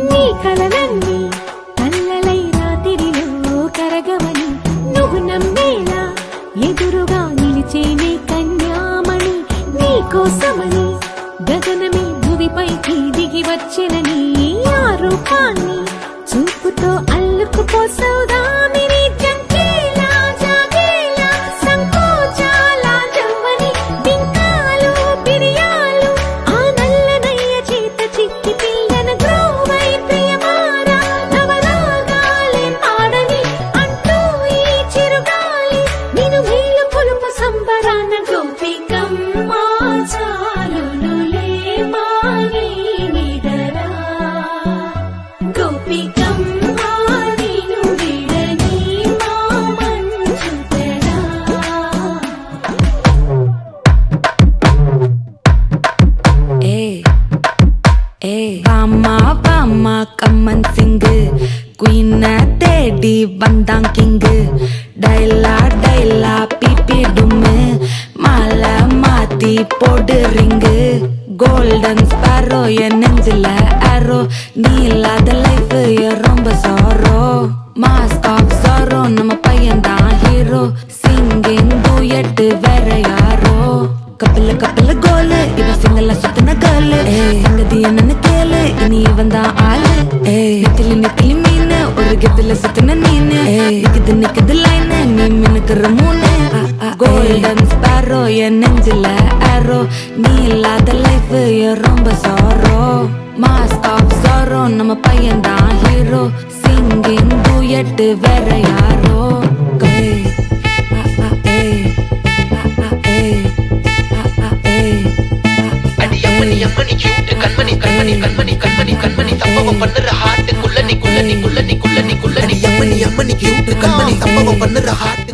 నీ కలలన్నీ కల్లలై రాత్రిలో కరగవని నువ్వు నమ్మేలా ఎదురుగా నిలిచేనే కన్యామణి నీ కోసమని గగనమే భువిపైకి దిగి వచ్చెనని ఆ రూపాన్ని చూపుతో అల్లుకుపోసౌదామిని జంకేలా జాగేలా సంకోచాల జవ్వని బింకాలు బిడియాలు ఆ నల్లనయ్య చేత చిక్కి పిల్లన గ్రోవై ప్రియమారా నవరాగాలే పాడని అంటూ ఈ చిరుగాలి నిన్ను మేలు పులుపు సంబరాన గోపికమ్మ చాలునులే మాని నిదరా గోపికమ్మ నిన్ను విడని మా మంచుతెరా பாமா கம்மன் சிங்கு குயின தேடி வந்தான் கிங்கு டைலா டைலா பிபி டும்மு மாலை மாத்தி போடு ரிங்கு கோல்டன் ஸ்பாரோ என் நெஞ்சில ஆரோ நீ இல்லாத லைஃப் ரொம்ப சாரோ மாஸ்க் ஆஃப் சாரோ நம்ம பையன் தான் ஹீரோ சிங்கிங் டூயட் வேற யாரோ கப்பல கப்பல கோலு இவ சிங்கல சுத்தின கேளு சங்கதி என்னன்னு கேளு இனி இவன் தான் ஆளு நெத்திலி நெத்திலி மீன் ஒரு கெத்துல சுத்தின நீனு நிக்குது நிக்குது லைன் நீ மினுக்குற மூணு கோல்டன் ஸ்பாரோ என் நெஞ்சில ஆரோ நீ இல்லாத லைஃப் ரொம்ப சாரோ மாஸ்க் ஆஃப் சாரோ நம்ம பையன் தான் ஹீரோ சிங்கிங் டூயட் வேற யாரோ அம்மனி கியூட் கண்மணி கண்மணி கண்மணி கண்மணி கண்மணி சம்பவம் பண்ணுற ஹார்ட் குள்ள நீ அம்மனி கியூட் கண்மணி சம்பவம் பண்ணுற ஹார்ட்